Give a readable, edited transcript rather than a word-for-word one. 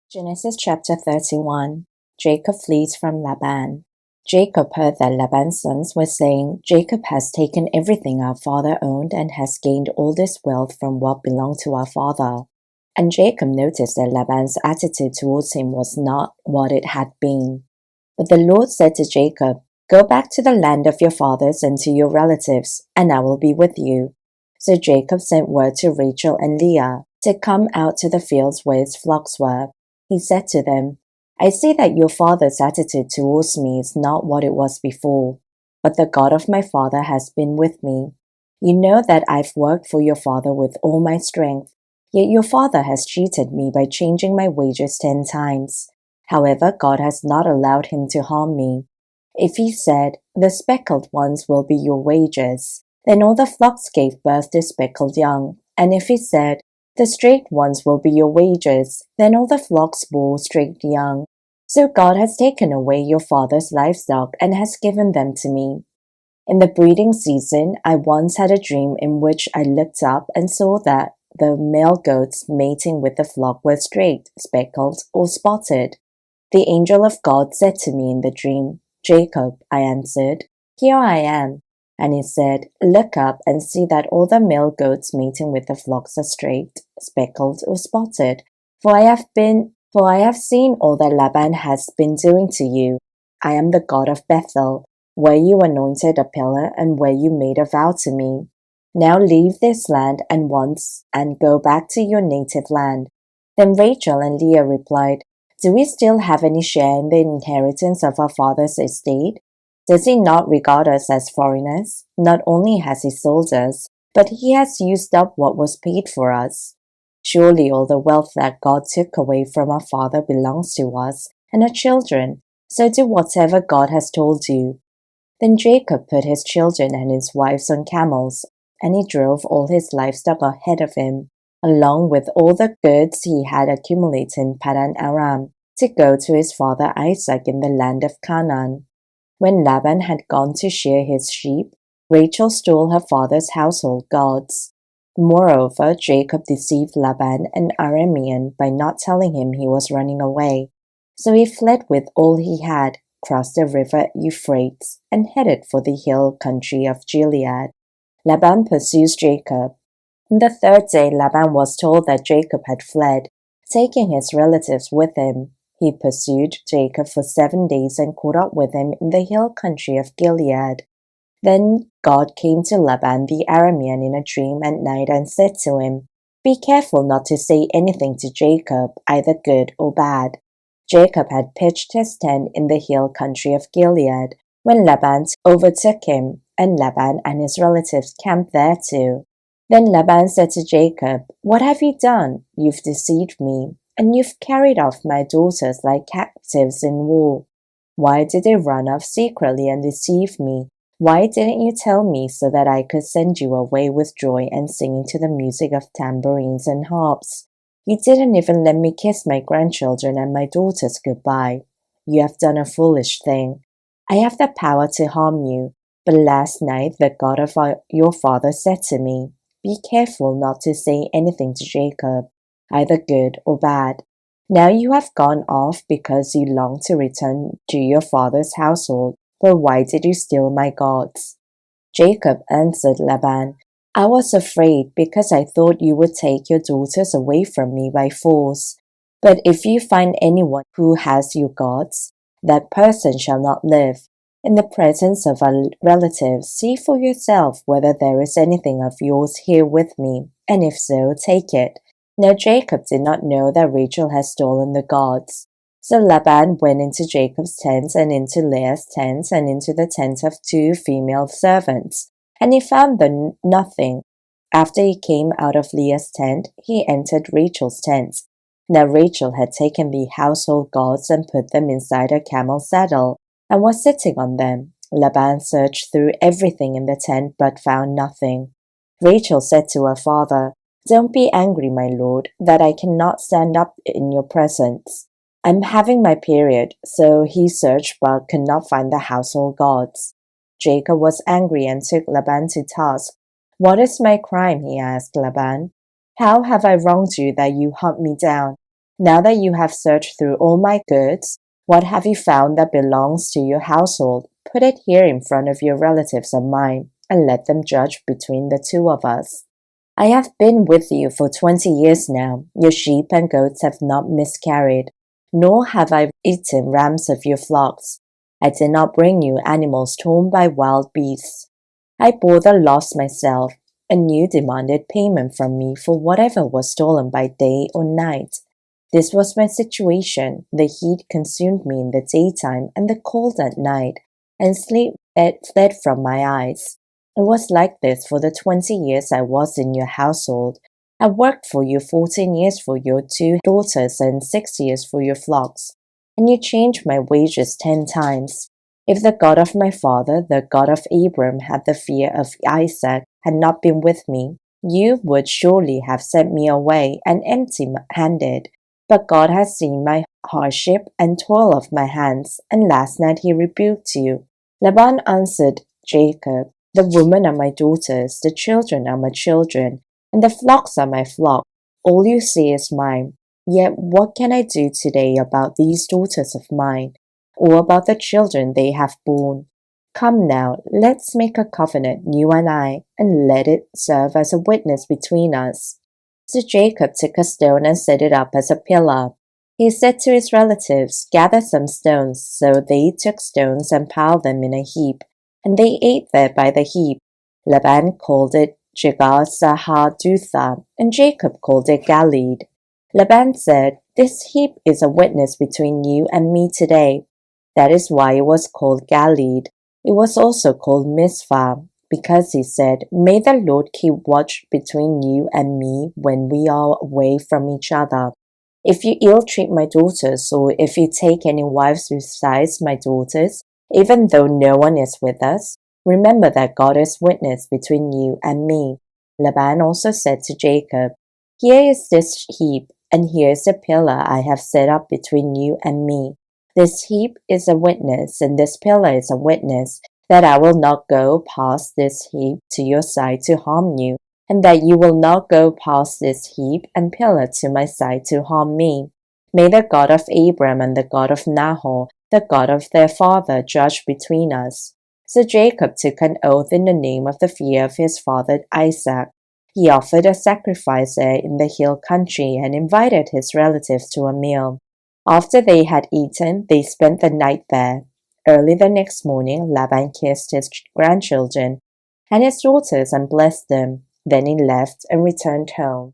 Genesis chapter 31. Jacob flees from Laban. Jacob heard that Laban's sons were saying, "Jacob has taken everything our father owned and has gained all this wealth from what belonged to our father." And Jacob noticed that Laban's attitude towards him was not what it had been. But the Lord said to Jacob, "Go back to the land of your fathers and to your relatives, and I will be with you." So Jacob sent word to Rachel and Leah to come out to the fields where his flocks were. He said to them, "I see that your father's attitude towards me is not what it was before, but the God of my father has been with me. You know that I've worked for your father with all my strength, yet your father has cheated me by changing my wages 10 times. However, God has not allowed him to harm me. If he said, 'The speckled ones will be your wages,' then all the flocks gave birth to speckled young. And if he said, 'The straight ones will be your wages,' then all the flocks bore straight young. So God has taken away your father's livestock and has given them to me. In the breeding season, I once had a dream in which I looked up and saw that the male goats mating with the flock were straight, speckled, or spotted. The angel of God said to me in the dream, 'Jacob,' I answered, 'Here I am.' And he said, 'Look up and see that all the male goats mating with the flocks are straight, speckled, or spotted, for I have seen all that Laban has been doing to you. I am the God of Bethel, where you anointed a pillar and where you made a vow to me. Now leave this land and go back to your native land.' Then Rachel and Leah replied, 'Do we still have any share in the inheritance of our father's estate? Does he not regard us as foreigners? Not only has he sold us, but he has used up what was paid for us. Surely all the wealth that God took away from our father belongs to us and our children, so do whatever God has told you.' Then Jacob put his children and his wives on camels, and he drove all his livestock ahead of him, along with all the goods he had accumulated in Paddan Aram, to go to his father Isaac in the land of Canaan. When Laban had gone to shear his sheep, Rachel stole her father's household gods. Moreover, Jacob deceived Laban, an Aramean, by not telling him he was running away. So he fled with all he had, crossed the river Euphrates, and headed for the hill country of Gilead. Laban pursues Jacob. On the third day, Laban was told that Jacob had fled, taking his relatives with him. He pursued Jacob for 7 days and caught up with him in the hill country of Gilead. Then God came to Laban the Aramean in a dream at night and said to him, "Be careful not to say anything to Jacob, either good or bad." Jacob had pitched his tent in the hill country of Gilead when Laban overtook him, and Laban and his relatives camped there too. Then Laban said to Jacob, "What have you done? You've deceived me, and you've carried off my daughters like captives in war. Why did they run off secretly and deceive me? Why didn't you tell me so that I could send you away with joy and singing to the music of tambourines and harps? You didn't even let me kiss my grandchildren and my daughters goodbye. You have done a foolish thing. I have the power to harm you, but last night the God of your father said to me, 'Be careful not to say anything to Jacob, either good or bad.' Now you have gone off because you long to return to your father's household, but why did you steal my gods?" Jacob answered Laban, "I was afraid because I thought you would take your daughters away from me by force. But if you find anyone who has your gods, that person shall not live. In the presence of our relatives, see for yourself whether there is anything of yours here with me, and if so, take it." Now Jacob did not know that Rachel had stolen the gods. So Laban went into Jacob's tent and into Leah's tent and into the tent of 2 female servants, and he found nothing. After he came out of Leah's tent, he entered Rachel's tent. Now Rachel had taken the household gods and put them inside her camel's saddle, and was sitting on them. Laban searched through everything in the tent but found nothing. Rachel said to her father, "Don't be angry, my lord, that I cannot stand up in your presence. I'm having my period." So he searched but could not find the household gods. Jacob was angry and took Laban to task. "What is my crime?" he asked Laban. "How have I wronged you that you hunt me down? Now that you have searched through all my goods, what have you found that belongs to your household? Put it here in front of your relatives and mine, and let them judge between the two of us. I have been with you for 20 years now. Your sheep and goats have not miscarried, nor have I eaten rams of your flocks. I did not bring you animals torn by wild beasts. I bore the loss myself, and you demanded payment from me for whatever was stolen by day or night. This was my situation. The heat consumed me in the daytime and the cold at night, and sleep fled from my eyes. It was like this for the 20 years I was in your household. I worked for you 14 years for your 2 daughters and 6 years for your flocks, and you changed my wages 10 times. If the God of my father, the God of Abram, had the fear of Isaac, had not been with me, you would surely have sent me away and empty-handed. But God has seen my hardship and toil of my hands, and last night he rebuked you. Laban answered Jacob, the women are my daughters, the children are my children, and the flocks are my flock. All you see is mine. Yet what can I do today about these daughters of mine, or about the children they have borne? Come now, let's make a covenant, you and I, and let it serve as a witness between us. So Jacob took a stone and set it up as a pillar. He said to his relatives, gather some stones. So they took stones and piled them in a heap, and they ate there by the heap. Laban called it Jegar-sahadutha, and Jacob called it Galeed. Laban said, this heap is a witness between you and me today. That is why it was called Galeed. It was also called Mizpah, because he said, may the Lord keep watch between you and me when we are away from each other. If you ill-treat my daughters, or if you take any wives besides my daughters, even though no one is with us, remember that God is witness between you and me. Laban also said to Jacob, here is this heap, and here is the pillar I have set up between you and me. This heap is a witness, and this pillar is a witness, that I will not go past this heap to your side to harm you, and that you will not go past this heap and pillar to my side to harm me. May the God of Abram and the God of Nahor, the God of their father, judge between us. So Jacob took an oath in the name of the fear of his father Isaac. He offered a sacrifice there in the hill country and invited his relatives to a meal. After they had eaten, they spent the night there. Early the next morning, Laban kissed his grandchildren and his daughters and blessed them. Then he left and returned home.